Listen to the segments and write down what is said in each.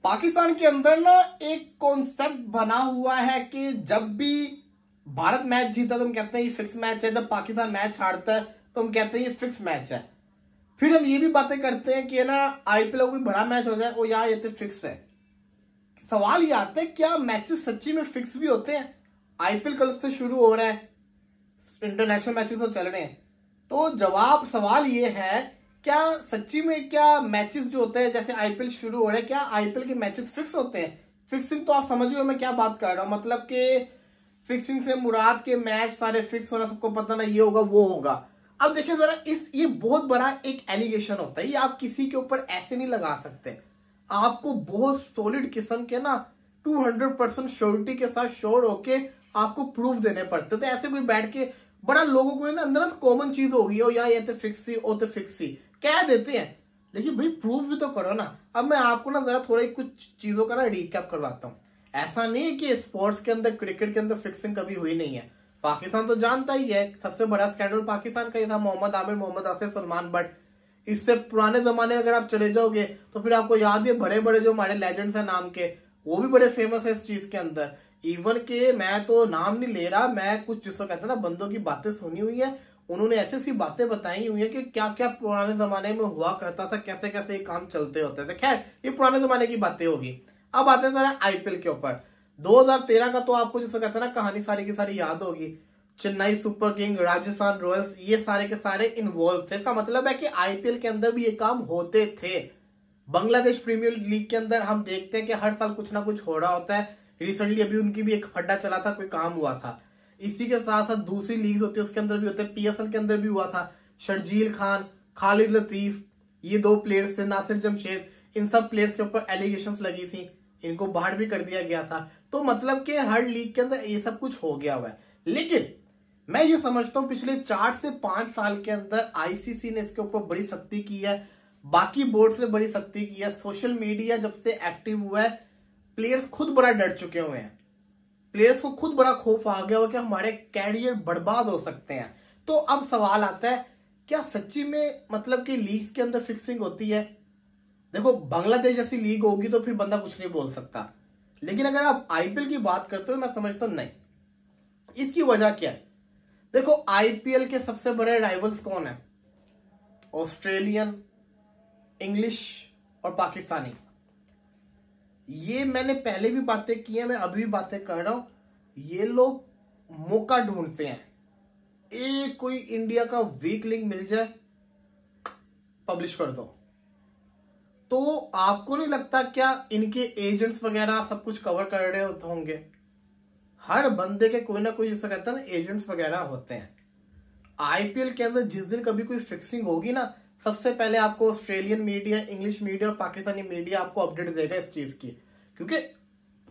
पाकिस्तान के अंदर ना एक कॉन्सेप्ट बना हुआ है कि जब भी भारत मैच जीता तो हम कहते हैं ये फिक्स मैच है, जब पाकिस्तान मैच हारता है तो हम कहते हैं ये फिक्स मैच है। फिर हम ये भी बातें करते हैं कि ना आईपीएल कोई बड़ा मैच हो जाए, ओ यार ये तो फिक्स है। सवाल ये आता है क्या मैचेस सच्ची में फिक्स भी होते हैं? आईपीएल कल से शुरू हो रहा है, इंटरनेशनल मैचेस तो चल रहे हैं, तो जवाब सवाल ये है क्या सच्ची में क्या मैचेस जो होते हैं जैसे आईपीएल शुरू हो रहे हैं, क्या आईपीएल के मैचेस फिक्स होते हैं? फिक्सिंग तो आप समझ गए मैं क्या बात कर रहा हूं, मतलब कि फिक्सिंग से मुराद के मैच सारे फिक्स होना, सबको पता ना ये होगा वो होगा। अब देखिए जरा ये बहुत बड़ा एक एलिगेशन होता है, ये आप किसी के ऊपर ऐसे नहीं लगा सकते, आपको बहुत सॉलिड किस्म के ना 200% श्योरिटी के साथ श्योर होके आपको प्रूफ देने पड़ते थे। ऐसे कोई बैठ के बड़ा लोगों को ना अंदर कॉमन चीज होगी, ओ यार ये तो फिक्स ही, ओ तो फिक्स ही कह देते हैं, लेकिन भाई प्रूफ भी तो करो ना। अब मैं आपको ना जरा थोड़ा कुछ चीजों का ना रिकैप करवाता हूँ। ऐसा नहीं है कि स्पोर्ट्स के अंदर, क्रिकेट के अंदर फिक्सिंग कभी हुई नहीं है। पाकिस्तान तो जानता ही है, सबसे बड़ा स्कैंडल पाकिस्तान का ही था, मोहम्मद आमिर, मोहम्मद आसिफ, सलमान बट। इससे पुराने जमाने में अगर आप चले जाओगे तो फिर आपको याद है बड़े बड़े जो हमारे लेजेंड्स हैं नाम के, वो भी बड़े फेमस है इस चीज के अंदर। इवन के मैं तो नाम नहीं ले रहा, मैं कुछ जिसको कहते हैं ना बंदों की बातें सुनी हुई है, उन्होंने ऐसी बातें बताई हुई है कि क्या क्या पुराने जमाने में हुआ करता था, कैसे कैसे ये काम चलते होते थे। खैर ये पुराने जमाने की बातें होगी। अब आते हैं आईपीएल के ऊपर। 2013 का तो आपको जिसको कहते हैं ना कहानी सारी की सारी याद होगी। Chennai super king, Rajasthan Royals, ये सारे के सारे इन्वॉल्व थे। इसका मतलब है कि आईपीएल के अंदर भी ये काम होते थे। बांग्लादेश प्रीमियर लीग के अंदर हम देखते हैं कि हर साल कुछ ना कुछ हो रहा होता है। रिसेंटली अभी उनकी भी एक फड्डा चला था, कोई काम हुआ था। इसी के साथ साथ दूसरी लीग होती है उसके अंदर भी होते हैं। पीएसएल के अंदर भी हुआ था। शर्जील खान, खालिद लतीफ, ये 2 प्लेयर्स थे, नासिर जमशेद, इन सब प्लेयर्स के ऊपर एलिगेशंस लगी थी, इनको बाहर भी कर दिया गया था। तो मतलब कि हर लीग के अंदर ये सब कुछ हो गया हुआ है। लेकिन मैं ये समझता हूं पिछले 4 से 5 साल के अंदर आईसीसी ने इसके ऊपर बड़ी सख्ती की है, बाकी बोर्ड ने बड़ी सख्ती की है। सोशल मीडिया जब से एक्टिव हुआ है, प्लेयर्स खुद बड़ा डर चुके हुए हैं, प्लेयर्स को खुद बड़ा खौफ आ गया हो कि हमारे कैरियर बर्बाद हो सकते हैं। तो अब सवाल आता है क्या सच्ची में मतलब कि लीग्स के अंदर फिक्सिंग होती है? देखो बांग्लादेश जैसी लीग होगी तो फिर बंदा कुछ नहीं बोल सकता, लेकिन अगर आप आईपीएल की बात करते हो मैं समझता हूं नहीं। इसकी वजह क्या है? देखो आईपीएल के सबसे बड़े राइवल्स कौन है? ऑस्ट्रेलियन, इंग्लिश और पाकिस्तानी। ये मैंने पहले भी बातें की है, मैं अभी भी बातें कर रहा हूं। ये लोग मौका ढूंढते हैं, एक कोई इंडिया का वीक लिंक मिल जाए, पब्लिश कर दो। तो आपको नहीं लगता क्या इनके एजेंट्स वगैरह सब कुछ कवर कर रहे होंगे? हर बंदे के कोई ना कोई जिसे कहता है ना एजेंट्स वगैरह होते हैं। आईपीएल के अंदर जिस दिन कभी कोई फिक्सिंग होगी ना, सबसे पहले आपको ऑस्ट्रेलियन मीडिया, इंग्लिश मीडिया और पाकिस्तानी मीडिया आपको अपडेट देगा इस चीज की, क्योंकि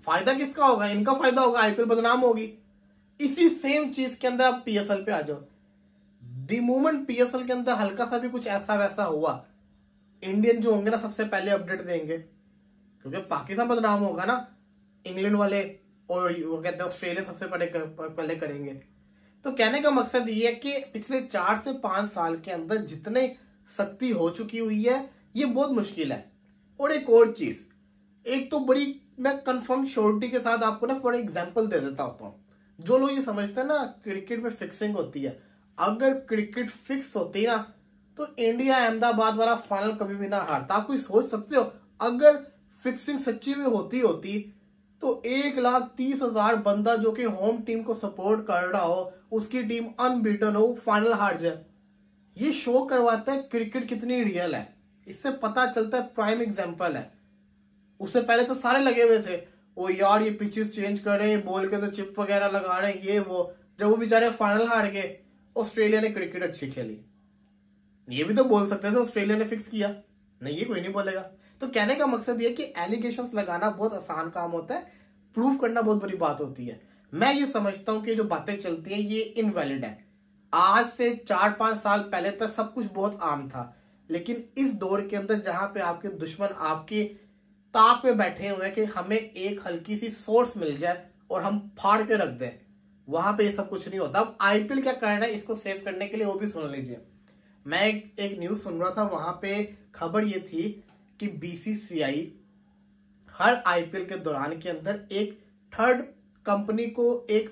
फायदा किसका होगा? इनका फायदा होगा, आईपीएल बदनाम होगी। इसी सेम चीज के अंदर आप पीएसएल पे आ जाओ। द मोमेंट पीएसएल के अंदर हल्का सा भी कुछ ऐसा वैसा हुआ, इंडियन जो होंगे ना सबसे पहले अपडेट देंगे, क्योंकि पाकिस्तान बदनाम होगा ना, इंग्लैंड वाले और वो कहते हैं ऑस्ट्रेलिया सबसे पहले करेंगे। तो कहने का मकसद ये है कि पिछले 4 से 5 साल के अंदर जितने सख्ती हो चुकी हुई है ये बहुत मुश्किल है। और एक और चीज, एक तो बड़ी मैं कंफर्म श्योरिटी के साथ आपको ना फॉर एग्जांपल दे देता होता हूं। जो लोग ये समझते हैं ना क्रिकेट में फिक्सिंग होती है, अगर क्रिकेट फिक्स होती ना तो इंडिया अहमदाबाद वाला फाइनल कभी भी ना हारता। आप कोई सोच सकते हो अगर फिक्सिंग सच्ची में होती तो 1,30,000 बंदा जो कि होम टीम को सपोर्ट कर रहा हो, उसकी टीम अनबीटन हो, फाइनल हार जाए। ये शो करवाता है क्रिकेट कितनी रियल है, इससे पता चलता है। प्राइम एग्जांपल है, उससे पहले तो सारे लगे हुए थे ओ यार ये पिचेस चेंज कर रहे हैं, बॉल के अंदर चिप वगैरह लगा रहे हैं, ये वो। जब वो बेचारे फाइनल हार गए, ऑस्ट्रेलिया ने क्रिकेट अच्छी खेली। ये भी तो बोल सकते थे ऑस्ट्रेलिया ने फिक्स किया, नहीं ये कोई नहीं बोलेगा। तो कहने का मकसद ये कि एलिगेशंस लगाना बहुत आसान काम होता है, प्रूव करना बहुत बड़ी बात होती है। मैं ये समझता हूं कि जो बातें चलती हैं ये इनवैलिड है। आज से 4-5 साल पहले तक सब कुछ बहुत आम था, लेकिन इस दौर के अंदर जहां पे आपके दुश्मन आपकी ताक में बैठे हुए हैं कि हमें एक हल्की सी सोर्स मिल जाए और हम फाड़ के रख दें, वहां पे ये सब कुछ नहीं होता। अब आईपीएल क्या कर रहा है इसको सेव करने के लिए, वो भी सुन लीजिए। मैं एक न्यूज सुन रहा था, वहां पे खबर ये थी कि बीसीसीआई हर आईपीएल के दौरान के अंदर एक थर्ड कंपनी को एक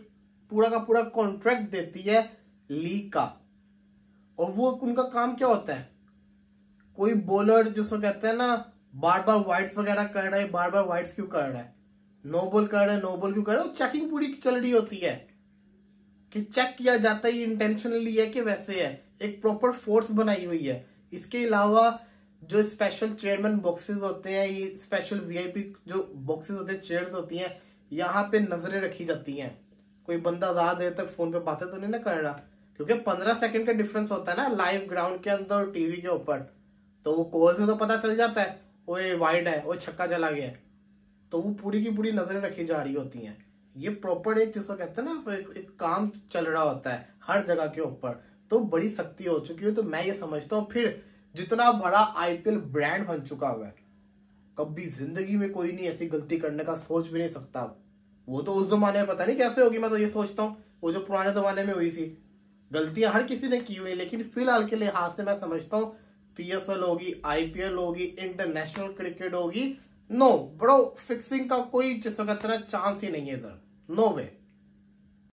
पूरा का पूरा कॉन्ट्रैक्ट देती है लीग का, और वो उनका काम क्या होता है, कोई बॉलर जिसको कहते हैं ना बार बार वाइड्स वगैरह कर रहा है, बार बार वाइड्स क्यों कर रहा है, नो बॉल कर रहा है, नो बॉल क्यों कर रहा है, चेकिंग पूरी चल रही होती है कि चेक किया जाता है ये इंटेंशनली है कि वैसे है, एक प्रॉपर फोर्स बनाई हुई है। इसके अलावा जो स्पेशल चेयरमैन बॉक्सेस होते हैं, ये स्पेशल वीआईपी जो बॉक्सेस होते हैं, चेयर्स होती हैं, यहाँ पे नजरें रखी जाती हैं, कोई बंदा ज्यादा देर तक फोन पे बातें तो नहीं ना कर रहा, क्योंकि 15 सेकंड का डिफरेंस होता है ना लाइव ग्राउंड के अंदर और टीवी के ऊपर, तो वो कॉल से तो पता चल जाता है वो वाइड है, वो छक्का चला गया है, तो वो पूरी की पूरी नजरें रखी जा रही होती हैं। ये प्रॉपर एक जिसको कहते हैं ना एक काम चल रहा होता है हर जगह के ऊपर, तो बड़ी सख्ती हो चुकी है। तो मैं ये समझता हूँ फिर जितना बड़ा आईपीएल ब्रांड बन चुका हुआ है, कभी जिंदगी में कोई नहीं ऐसी गलती करने का सोच भी नहीं सकता। वो तो उस जमाने में पता नहीं कैसे होगी, मैं तो ये सोचता हूँ वो जो पुराने जमाने में हुई थी, गलतियां हर किसी ने की हुई, लेकिन फिलहाल के लिहाज से मैं समझता हूँ पीएसएल होगी, आईपीएल होगी, इंटरनेशनल क्रिकेट होगी, नो ब्रो, फिक्सिंग का कोई जिसको कहते हैं चांस ही नहीं है इधर, नो वे।